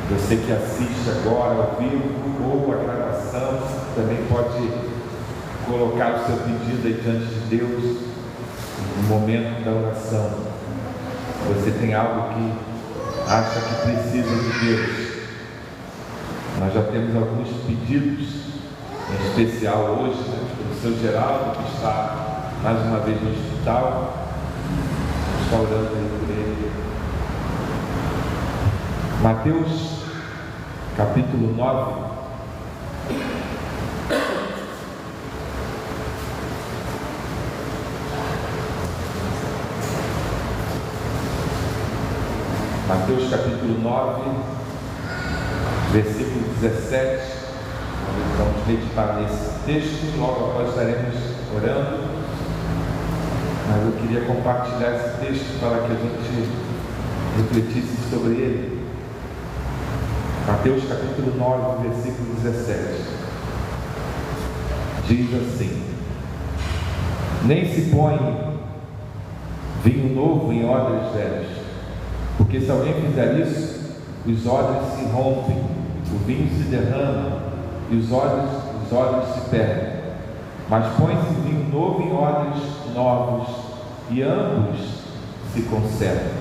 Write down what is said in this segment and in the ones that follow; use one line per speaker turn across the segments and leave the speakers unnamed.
Você que assiste agora ao vivo ou a gravação, também pode colocar o seu pedido aí diante de Deus no momento da oração. Você tem algo que acha que precisa de Deus. Nós já temos alguns pedidos, em especial hoje, pelo seu Geraldo, que está mais uma vez no hospital. Está orando aí por ele. Mateus capítulo 9. Mateus capítulo 9, versículo 17. Vamos meditar nesse texto, logo após estaremos orando. Mas eu queria compartilhar esse texto para que a gente refletisse sobre ele. Mateus capítulo 9, versículo 17. Diz assim: nem se põe vinho novo em odres velhos, porque se alguém fizer isso, os odres se rompem, o vinho se derrama e os odres se perdem. Mas põe-se vinho novo em odres novos, e ambos se conservam.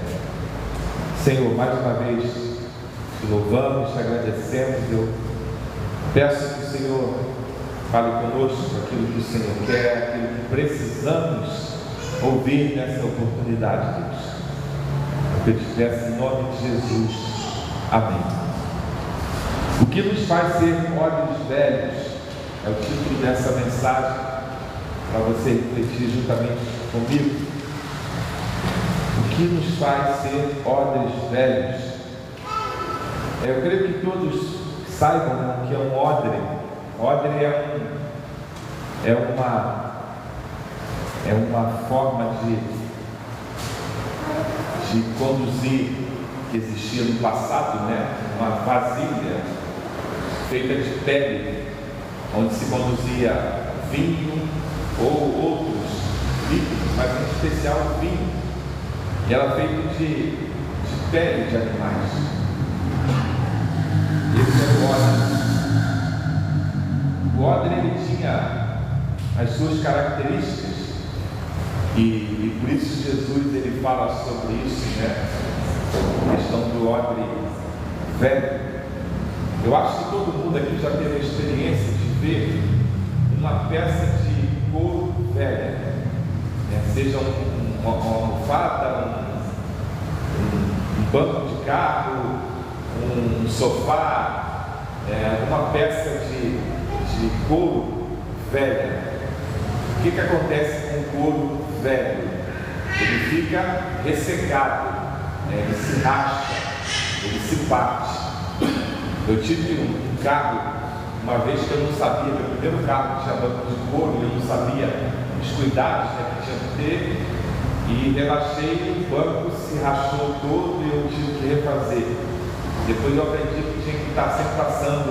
Senhor, mais uma vez te louvamos, te agradecemos. Eu peço que o Senhor fale conosco aquilo que o Senhor quer, aquilo que precisamos ouvir nessa oportunidade, Deus. Eu te peço em nome de Jesus. Amém. O que nos faz ser odres velhos é o título dessa mensagem, para você refletir juntamente comigo. O que nos faz ser odres velhos? Eu creio que todos saibam o que é um odre. Odre é uma forma de conduzir que existia no passado, uma vasilha feita de pele, onde se conduzia vinho ou outros líquidos, mas em especial vinho. E era feito de pele de animais. Esse é o odre. O odre ele tinha as suas características e por isso Jesus ele fala sobre isso, a questão do odre velho. Eu acho que todo mundo aqui já teve a experiência de ver uma peça de couro velha, seja uma almofada, um banco de carro, um sofá, uma peça de couro velha. O que acontece com o couro velho? Ele fica ressecado, ele se rasga, ele se parte. Eu tive um carro, uma vez que eu não sabia, meu primeiro carro tinha banco de couro, eu não sabia os cuidados que tinha que ter, e relaxei, o banco se rachou todo e eu tive que refazer. Depois eu aprendi que tinha que estar sempre passando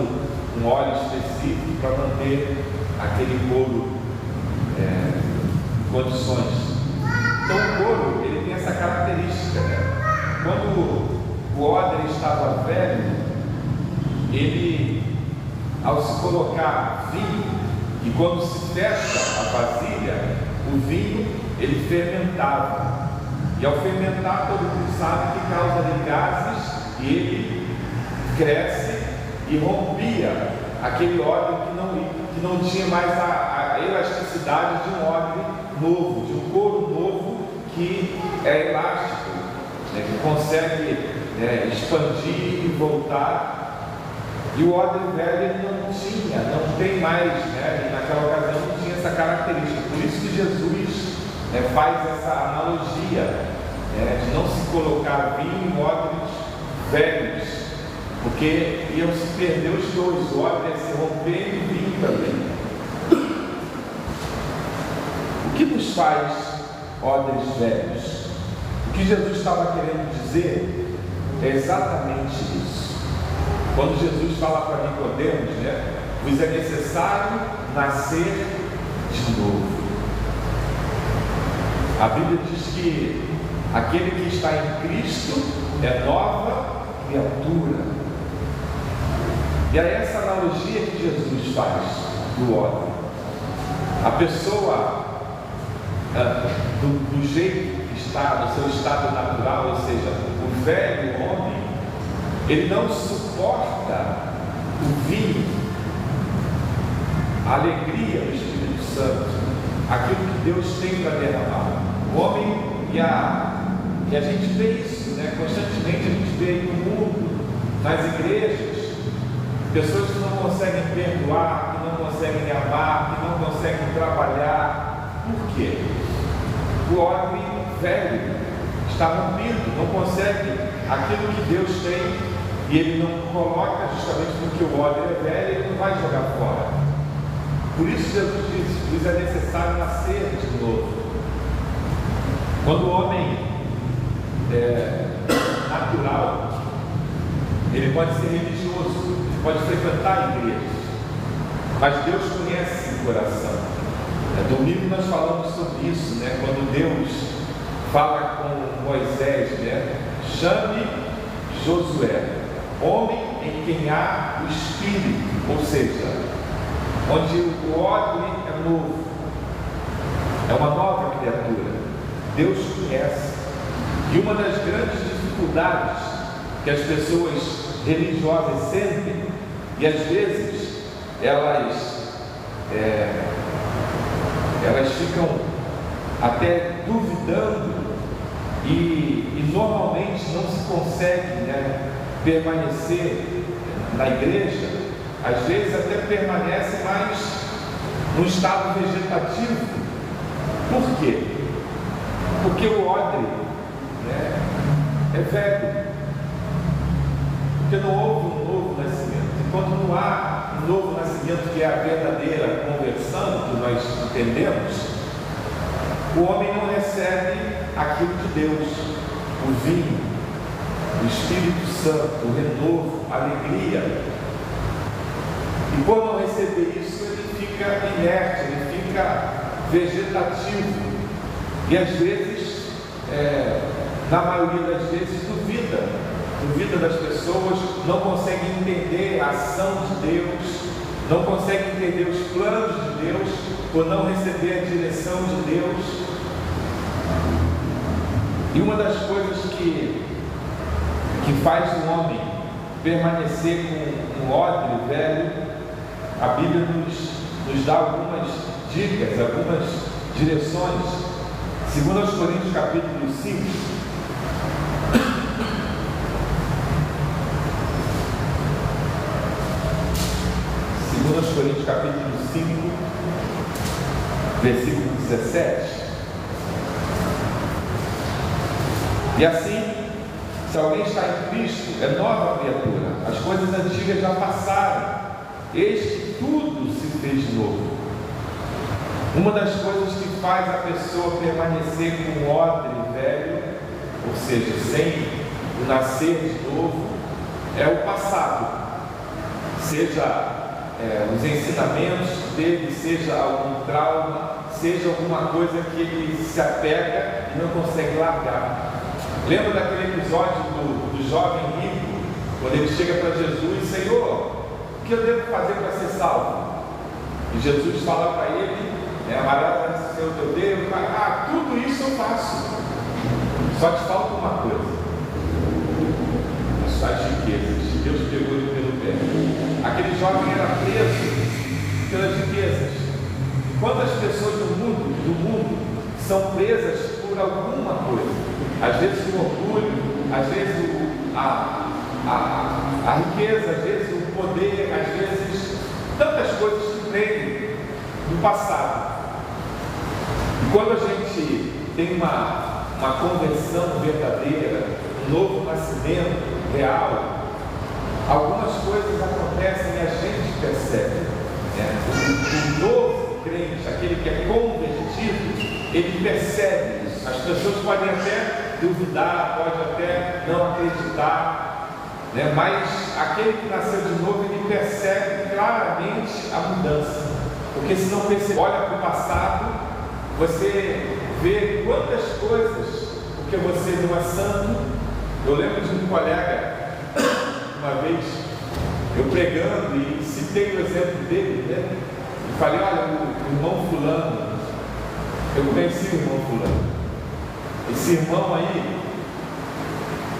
um óleo específico para manter aquele couro em condições. Então o couro ele tem essa característica, Quando o odre estava velho, ele, ao se colocar vinho, e quando se fecha a vasilha, o vinho ele fermentava. E ao fermentar, todo mundo sabe que causa ali gases, e ele cresce e rompia aquele odre que não tinha mais a elasticidade de um odre novo, de um couro novo que é elástico, que consegue expandir e voltar. E o odre velho ele não tem mais, e naquela ocasião não tinha essa característica. Por isso que Jesus faz essa analogia de não se colocar vinho em odres velhos, porque iam se perder os dois, o odre ia se romper e o vinho também. O que nos faz odres velhos? O que Jesus estava querendo dizer é exatamente isso. Quando Jesus fala para Nicodemos, vos é necessário nascer de novo. A Bíblia diz que aquele que está em Cristo é nova criatura. E é essa analogia que Jesus faz do ódio. A pessoa, do jeito que está, do seu estado natural, ou seja, o velho homem, ele não suporta o vinho, a alegria do Espírito Santo, aquilo que Deus tem para derramar. O homem, e a gente vê isso, né? Constantemente a gente vê no mundo, nas igrejas, pessoas que não conseguem perdoar, que não conseguem amar, que não conseguem trabalhar. Por quê? O homem velho está rompido, não consegue aquilo que Deus tem, e ele não coloca, justamente porque o ódio é velho, ele não vai jogar fora. Por isso Jesus diz, é necessário nascer de novo. Quando o homem é natural, ele pode ser religioso, ele pode frequentar igrejas, mas Deus conhece o coração. Domingo nós falamos sobre isso, né? Quando Deus fala com Moisés, né? Chame Josué, homem em quem há o Espírito, ou seja, onde o ódio é novo, é uma nova criatura. Deus conhece. E uma das grandes dificuldades que as pessoas religiosas sentem, e às vezes elas ficam até duvidando e normalmente não se consegue, né, permanecer na igreja, às vezes até permanece mais no estado vegetativo. Por quê? Porque o odre, né, é velho, porque não houve um novo nascimento. Enquanto não há um novo nascimento, que é a verdadeira conversão que nós entendemos, o homem não recebe aquilo de Deus, o vinho, o Espírito Santo, o renovo, a alegria. E por não receber isso, ele fica inerte, ele fica vegetativo. E às vezes, na maioria das vezes, duvida das pessoas, não consegue entender a ação de Deus, não consegue entender os planos de Deus, por não receber a direção de Deus. E uma das coisas que faz o homem permanecer com um odre velho, a Bíblia nos dá algumas dicas, algumas direções. 2 Coríntios capítulo 5, Coríntios capítulo 5, versículo 17. E assim, se alguém está em Cristo, é nova criatura, as coisas antigas já passaram, eis que tudo se fez novo. Uma das coisas que faz a pessoa permanecer com o odre velho, ou seja, sem o nascer de novo, é o passado, seja os ensinamentos dele, seja algum trauma, seja alguma coisa que ele se apega e não consegue largar. Lembra daquele episódio do jovem rico, quando ele chega para Jesus: Senhor, o que eu devo fazer para ser salvo? E Jesus fala para ele: amarás o Senhor teu Deus. Tudo isso eu faço, só te falta uma coisa: as suas riquezas. Deus pegou ele pelo pé. Aquele jovem era preso pelas riquezas. Quantas pessoas do mundo são presas por alguma coisa? Às vezes o orgulho, às vezes a riqueza, às vezes o poder, às vezes tantas coisas que vêm do passado. E quando a gente tem uma conversão verdadeira, um novo nascimento real, algumas coisas acontecem e a gente percebe. O novo crente, aquele que é convertido, ele percebe isso. As pessoas podem até duvidar, podem até não acreditar, mas aquele que nasceu de novo, ele percebe claramente a mudança. Porque se não perceber, olha para o passado, você vê quantas coisas, porque você não é santo. Eu lembro de um colega, uma vez, Eu pregando e citei o exemplo dele, né? E falei, olha, o irmão fulano, eu conheci o irmão fulano. Esse irmão aí,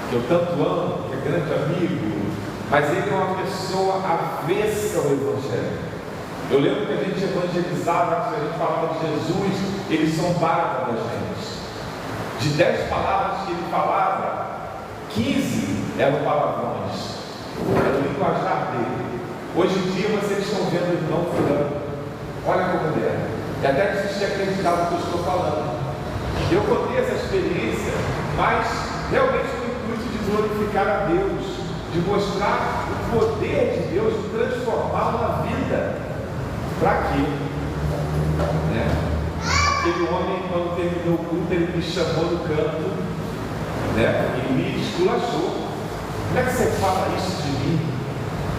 que eu tanto amo, que é grande amigo, mas ele é uma pessoa avessa ao Evangelho. Eu lembro que a gente evangelizava, que a gente falava de Jesus, ele zombava da gente. De 10 palavras que ele falava, 15 eram palavrões. Era o linguajar dele. Hoje em dia vocês estão vendo o irmão fulano. Olha como ele é. E até que vocês tenham acreditado no que eu estou falando. Eu contei essa experiência, mas realmente com o intuito de glorificar a Deus, de mostrar o poder de Deus, de transformá-lo na vida. Para quê? Né? Aquele homem, quando terminou o culto, ele me chamou no canto, né? E me esculachou. Como é que você fala isso de mim?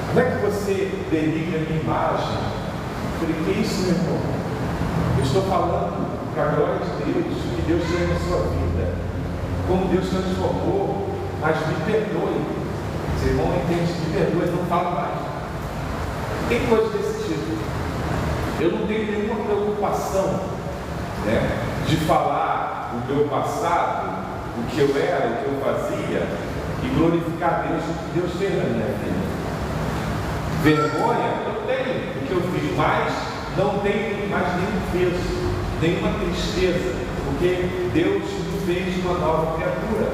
Como é que você denigra a minha imagem? Eu falei, que isso, meu irmão? Eu estou falando para a glória de Deus, o que Deus fez na sua vida, como Deus transformou, mas me perdoe. Seu irmão entende, me perdoe, não falo mais. Tem coisa desse tipo. Eu não tenho nenhuma preocupação, né, de falar o meu passado, o que eu era, o que eu fazia, e glorificar Deus, o que Deus fez na minha vida. Vergonha eu tenho do que eu fiz, mas não tenho mais nenhum peso, nenhuma tristeza, porque Deus me fez uma nova criatura.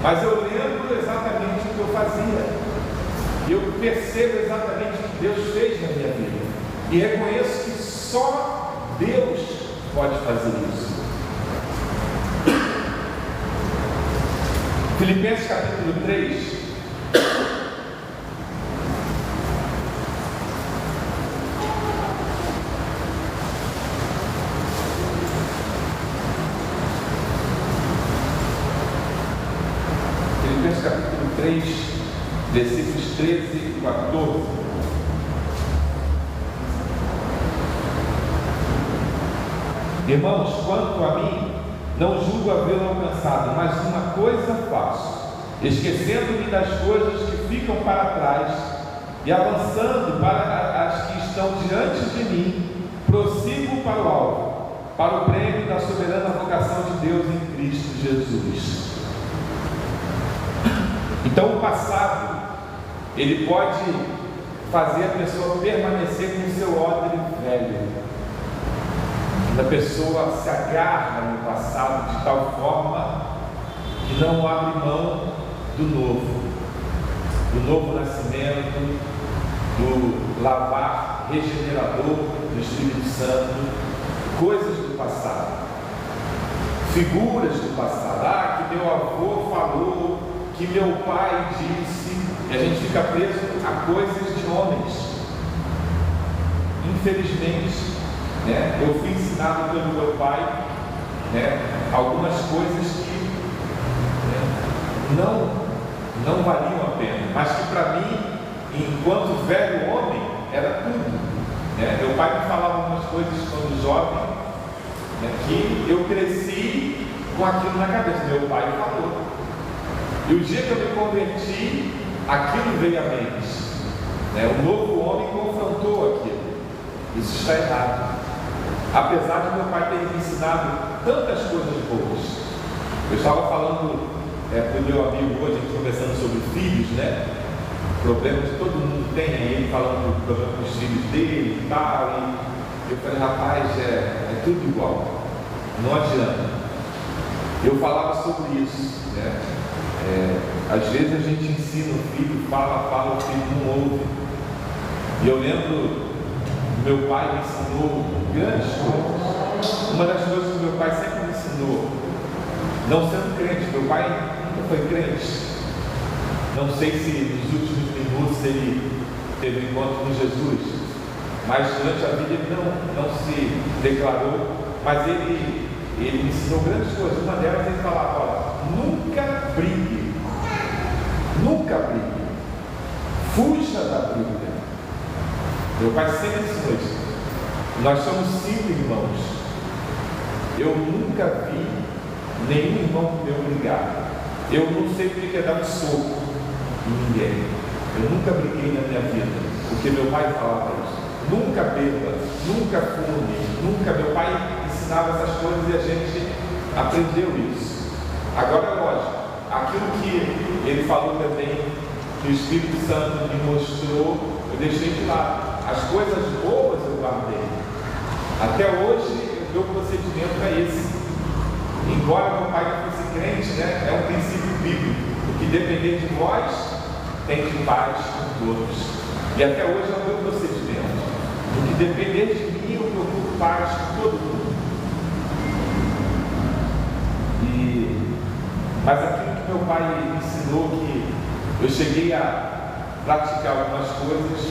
Mas eu lembro exatamente o que eu fazia, e eu percebo exatamente o que Deus fez na minha vida, e reconheço que só Deus pode fazer isso. Filipenses capítulo 3. Filipenses capítulo 3, versículos 13 e 14. Irmãos, quanto a mim, não julgo havê-lo alcançado, mas uma coisa faço, esquecendo-me das coisas que ficam para trás e avançando para as que estão diante de mim, prossigo para o alvo, para o prêmio da soberana vocação de Deus em Cristo Jesus. Então o passado, ele pode fazer a pessoa permanecer com o seu odre velho. A pessoa se agarra no passado de tal forma que não abre mão do novo nascimento, do lavar regenerador do Espírito Santo, coisas do passado, figuras do passado, que meu avô falou, que meu pai disse, e a gente fica preso a coisas de homens. Infelizmente, né, eu fui ensinado pelo meu pai, né, algumas coisas que, né, não valiam a pena, mas que para mim, enquanto velho homem, era tudo. Né? Meu pai me falava algumas coisas quando jovem, né, que eu cresci com aquilo na cabeça. Meu pai falou. E o dia que eu me converti, aquilo veio à mente. Né? O novo homem confrontou aquilo. Isso está errado. Apesar de meu pai ter me ensinado tantas coisas boas. Eu estava falando para o meu amigo hoje, a gente conversando sobre filhos, né? Problemas que todo mundo tem, aí ele falando do problema com os filhos dele e tal. E eu falei, rapaz, é tudo igual. Não adianta. Eu falava sobre isso, né? Às vezes a gente ensina o filho, fala, o filho não ouve. E eu lembro, meu pai me ensinou grandes coisas. Uma das coisas que meu pai sempre me ensinou, não sendo crente, meu pai nunca foi crente. Não sei se nos últimos minutos ele teve um encontro com Jesus, mas durante a vida ele não se declarou, mas ele me ensinou grandes coisas. Uma delas ele falava, olha, nunca brigue, fuja da briga. Meu pai sempre ensinou isso. Nós somos 5 irmãos. Eu nunca vi nenhum irmão meu brigar. Eu não sei porque quer dar um soco em ninguém. Eu nunca briguei na minha vida, porque meu pai falava isso. Nunca beba, nunca fume, nunca. Meu pai ensinava essas coisas e a gente aprendeu isso. Agora, lógico, aquilo que ele falou também, que o Espírito Santo me mostrou, eu deixei de lado. As coisas boas eu guardei. Até hoje, o meu procedimento é esse. Embora meu pai não fosse crente, né, é um princípio bíblico. O que depender de vós, tem de paz com todos. E até hoje é o meu procedimento. O que depender de mim, eu procuro paz com todo mundo. Mas aquilo que meu pai me ensinou, que eu cheguei a praticar algumas coisas,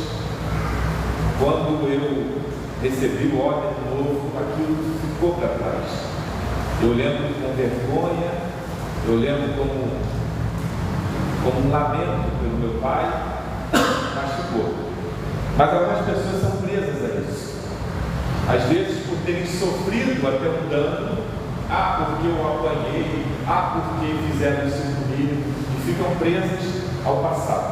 quando eu recebi o óleo novo, aquilo ficou para trás. Eu lembro com vergonha, eu lembro como um lamento pelo meu pai, mas ficou. Mas algumas pessoas são presas a isso. Às vezes por terem sofrido até um dano, porque eu apanhei, porque fizeram isso comigo, e ficam presas ao passado.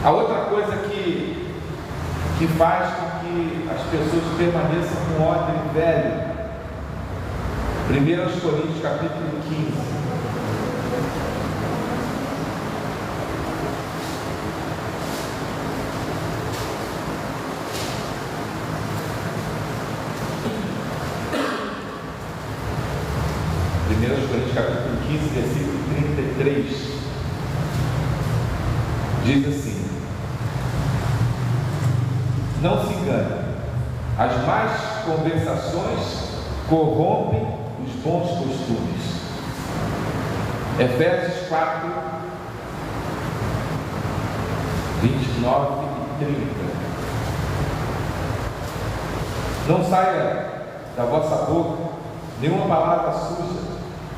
A outra coisa que faz com que as pessoas permaneçam com ódio velho, 1 Coríntios capítulo 15. Coríntios capítulo 15, versículo 33, diz assim: não se engane, as más conversações corrompem os bons costumes. Efésios 4, 29 e 30. Não saia da vossa boca nenhuma palavra suja,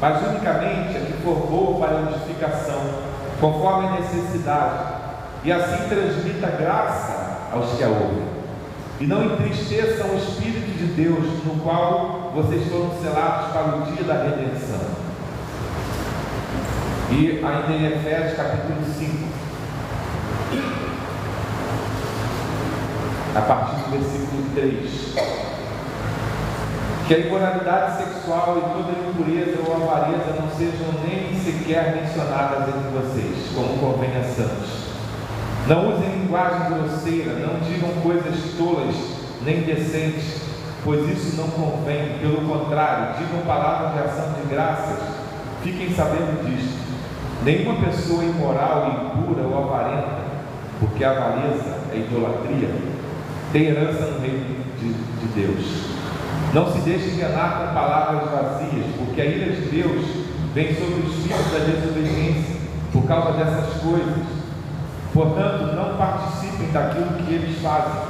mas unicamente a que for boa para a edificação, conforme a necessidade, e assim transmita graça aos que a ouvem. E não entristeçam o Espírito de Deus, no qual vocês foram selados para o dia da redenção. E ainda em Efésios capítulo 5, a partir do versículo 3, que a imoralidade sexual e toda impureza ou avareza não sejam nem sequer mencionadas entre vocês, como convém a santos. Não usem linguagem grosseira, não digam coisas tolas nem indecentes, pois isso não convém. Pelo contrário, digam palavras de ação de graças. Fiquem sabendo disto: nenhuma pessoa imoral, impura ou avarenta, porque a avareza é idolatria, tem herança no reino de Deus. Não se deixe enganar com palavras vazias, porque a ira de Deus vem sobre os filhos da desobediência por causa dessas coisas. Portanto, não participem daquilo que eles fazem,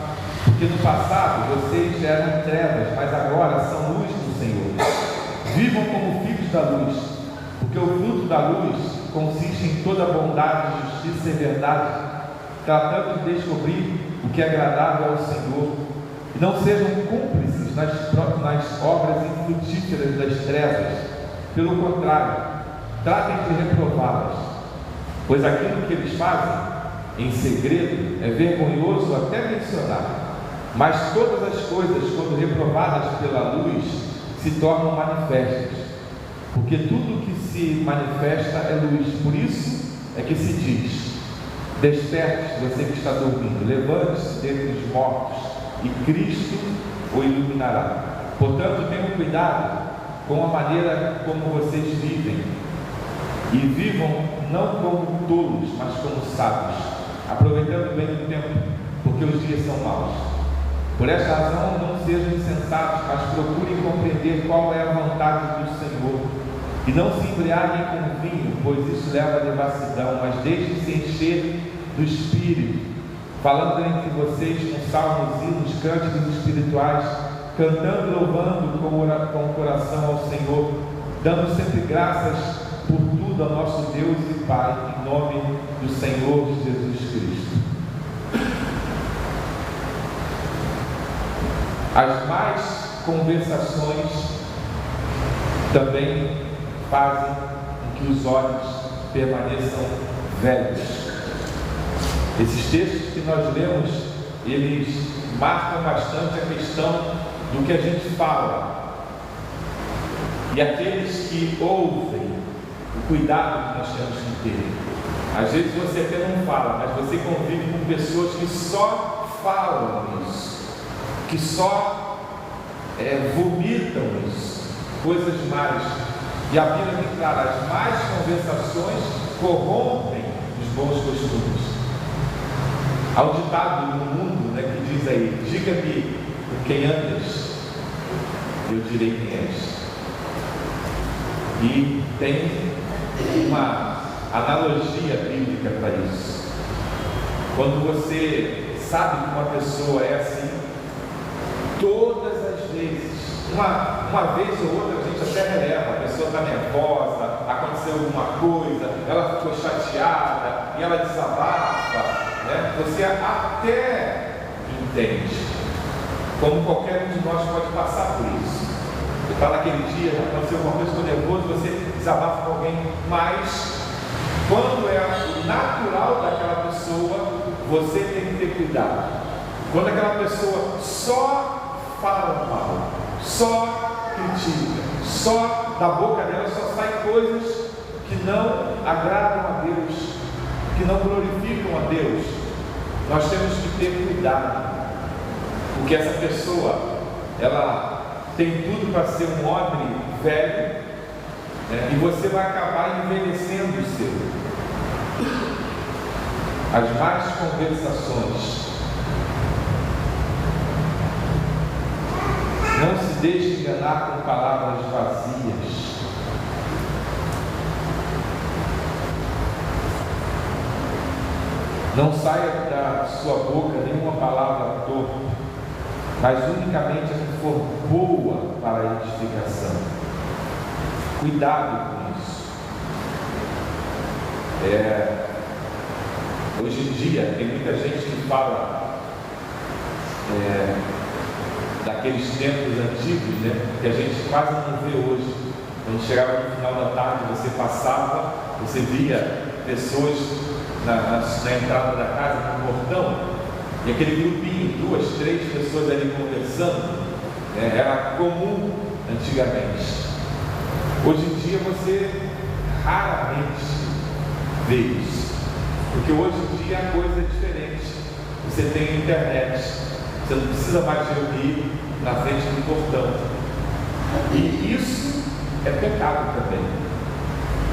porque no passado vocês eram trevas, mas agora são luz do Senhor. Vivam como filhos da luz, porque o fruto da luz consiste em toda bondade, justiça e verdade, tratando de descobrir o que é agradável ao Senhor. E não sejam cúmplices nas obras infrutíferas das trevas. Pelo contrário, tratem de reprová-las, pois aquilo que eles fazem em segredo é vergonhoso até mencionar. Mas todas as coisas, quando reprovadas pela luz, se tornam manifestas, porque tudo que se manifesta é luz. Por isso é que se diz: desperte, você que está dormindo, levante-se dentre os mortos, e Cristo o iluminará. Portanto, tenham cuidado com a maneira como vocês vivem, e vivam não como tolos, mas como sábios, aproveitando bem o tempo, porque os dias são maus. Por esta razão, não sejam insensatos, mas procurem compreender qual é a vontade do Senhor. E não se embriaguem com vinho, pois isso leva à devassidão, mas deixem-se encher do Espírito, falando entre vocês com salmos, hinos, cânticos espirituais, cantando e louvando com o coração ao Senhor, dando sempre graças por tudo ao nosso Deus e Pai, em nome do Senhor Jesus Cristo. As más conversações também fazem com que os olhos permaneçam velhos. Esses textos que nós lemos, eles marcam bastante a questão do que a gente fala. E aqueles que ouvem, o cuidado que nós temos que ter. Às vezes você até não fala, mas você convive com pessoas que só falam isso, que só vomitam isso, coisas más. E a Bíblia declara: as más conversações corrompem os bons costumes. Há um ditado no mundo, que diz aí: diga-me com quem andas, eu direi quem és. E tem uma analogia bíblica para isso. Quando você sabe que uma pessoa é assim, todas as vezes, uma vez ou outra a gente até releva, a pessoa está nervosa, aconteceu alguma coisa, ela ficou chateada e ela desabafa, você até entende, como qualquer um de nós pode passar por isso. Você está naquele dia, aconteceu alguma coisa, ficou nervoso, você desabafa com alguém, mas quando é o natural daquela pessoa, você tem que ter cuidado. Quando aquela pessoa só fala mal, só critica, só da boca dela só saem coisas que não agradam a Deus, que não glorificam a Deus, nós temos que ter cuidado, porque essa pessoa, ela tem tudo para ser um odre velho, e você vai acabar envelhecendo o seu. As más conversações. Não se deixe enganar com palavras vazias. Não saia da sua boca nenhuma palavra torta, mas unicamente a que for boa para a edificação. Cuidado com isso. Hoje em dia tem muita gente que fala daqueles tempos antigos, que a gente quase não vê hoje. Quando chegava no final da tarde, você passava, você via pessoas na entrada da casa, no portão, e aquele grupinho, 2, 3 pessoas ali conversando, era comum antigamente. Hoje em dia você raramente vê isso, porque hoje em dia a coisa é diferente. Você tem internet, você não precisa mais reunir na frente do portão, e isso é pecado também.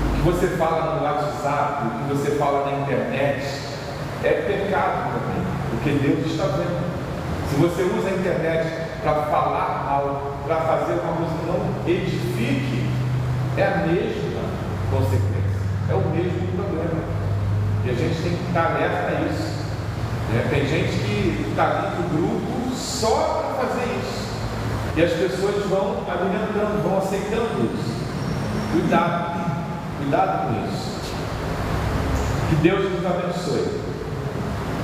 O que você fala no WhatsApp, o que você fala na internet, é pecado também, porque Deus está vendo. Se você usa a internet para falar mal, para fazer uma coisa que não edifique, é a mesma consequência, é o mesmo problema. E a gente tem que estar alerta a isso. Tem gente que está ali no grupo só para fazer isso. E as pessoas vão alimentando, vão aceitando isso. Cuidado com isso. Que Deus nos abençoe.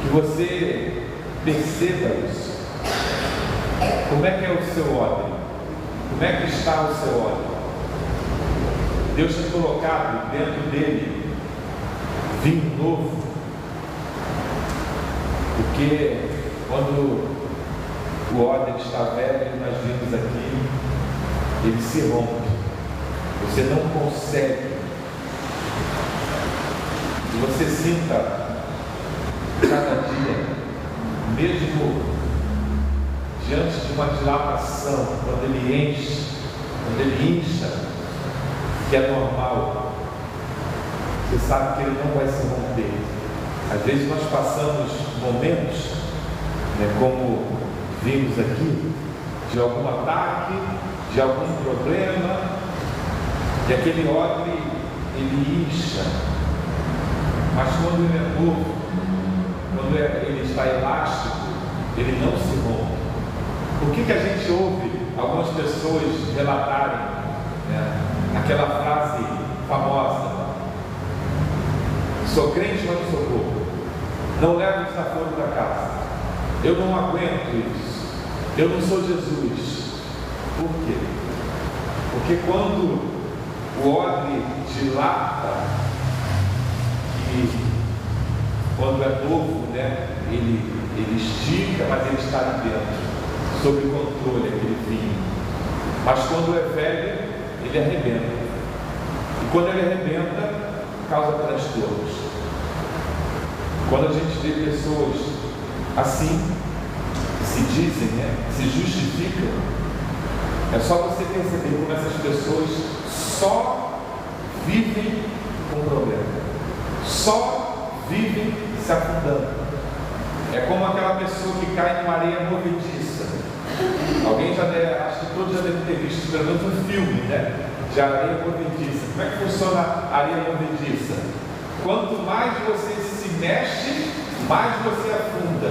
Que você perceba isso. Como é que é o seu odre? Como é que está o seu odre? Deus tem colocado dentro dele vinho novo, porque quando o odre está velho, nós vimos aqui, ele se rompe, você não consegue, e você sinta cada dia, mesmo diante de uma dilatação, quando ele incha, que é normal, você sabe que ele não vai se romper. Às vezes nós passamos momentos, como vimos aqui, de algum ataque, de algum problema, e aquele odre, ele incha, mas quando ele é novo, quando ele está elástico, ele não se rompe. Por que a gente ouve algumas pessoas relatarem aquela frase famosa: sou crente, mas não sou bobo, não levo desaforo para casa, eu não aguento isso, eu não sou Jesus. Por quê? Porque quando o odre dilata e quando é novo, né, ele estica, mas ele está ali dentro, sob controle, aquele vinho. Mas quando é velho, ele arrebenta. E quando ele arrebenta, causa transtornos. Quando a gente vê pessoas assim, se dizem, né, se justificam, é só você perceber como essas pessoas só vivem com problema, só vivem se afundando. É como aquela pessoa que cai numa areia movediça. Alguém já deve, acho que todos já devem ter visto pelo menos um filme, né, de areia movediça. Como é que funciona a areia movediça? Quanto mais você se mexe, mais você afunda,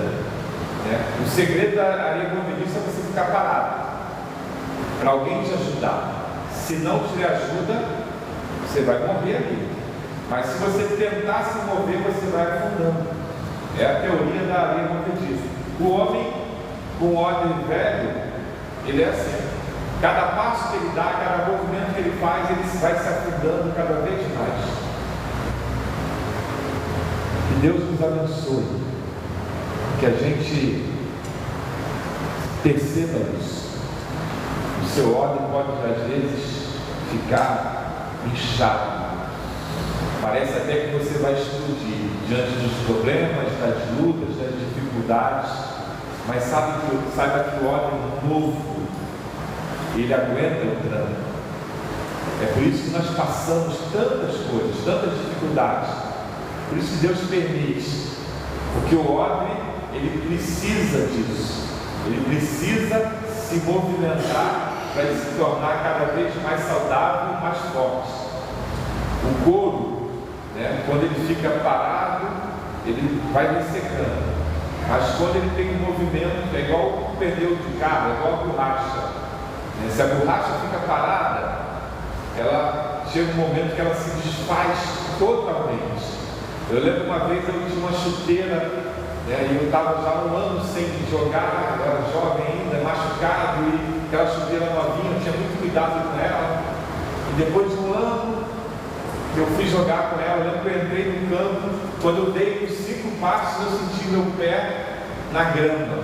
né? O segredo da areia movediça é você ficar parado, para alguém te ajudar. Se não te ajuda, você vai morrer ali. Mas se você tentar se mover, você vai afundando. É a teoria da areia movediça. O homem com ordem velho, ele é assim. Cada passo que ele dá, cada movimento que ele faz, ele vai se afundando cada vez mais. Que Deus nos abençoe, que a gente perceba isso. O seu óleo pode às vezes ficar inchado. Parece até que você vai explodir diante dos problemas, das lutas, das dificuldades. Mas saiba que o óleo novo, ele aguenta o tranco. É por isso que nós passamos tantas coisas, tantas dificuldades. Por isso que Deus permite, porque o odre, ele precisa disso, ele precisa se movimentar para ele se tornar cada vez mais saudável e mais forte. O couro, né, quando ele fica parado, ele vai ressecando, mas quando ele tem um movimento, é igual o pneu de carro, é igual a borracha, né? Se a borracha fica parada, ela chega um momento que ela se desfaz totalmente. Eu lembro uma vez eu tinha uma chuteira, né, e eu estava já um ano sem jogar, eu era jovem ainda, machucado, e aquela chuteira novinha, eu tinha muito cuidado com ela. E depois de um ano que eu fui jogar com ela, eu lembro que eu entrei no campo, quando eu dei os 5 passos, eu senti meu pé na grama.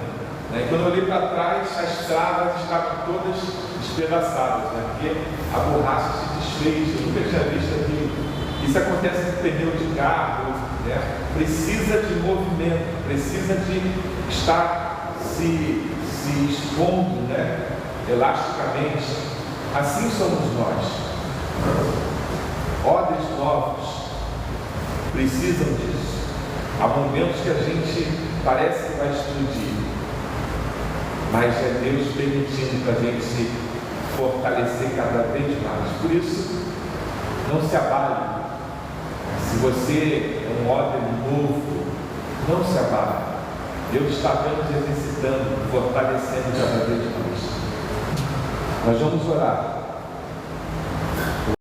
Né, e quando eu olhei para trás, as travas estavam todas despedaçadas, né, porque a borracha se desfez. Eu nunca tinha visto aquilo. Isso acontece no pneu de carro, né? Precisa de movimento, precisa de estar se expondo, né, elasticamente. Assim somos nós. Odres novos precisam disso. Há momentos que a gente parece que vai explodir, mas é Deus permitindo para a gente se fortalecer cada vez mais. Por isso, não se abale. Se você é um odre novo, não se abale. Deus está apenas exercitando, fortalecendo cada vez mais. Nós vamos orar.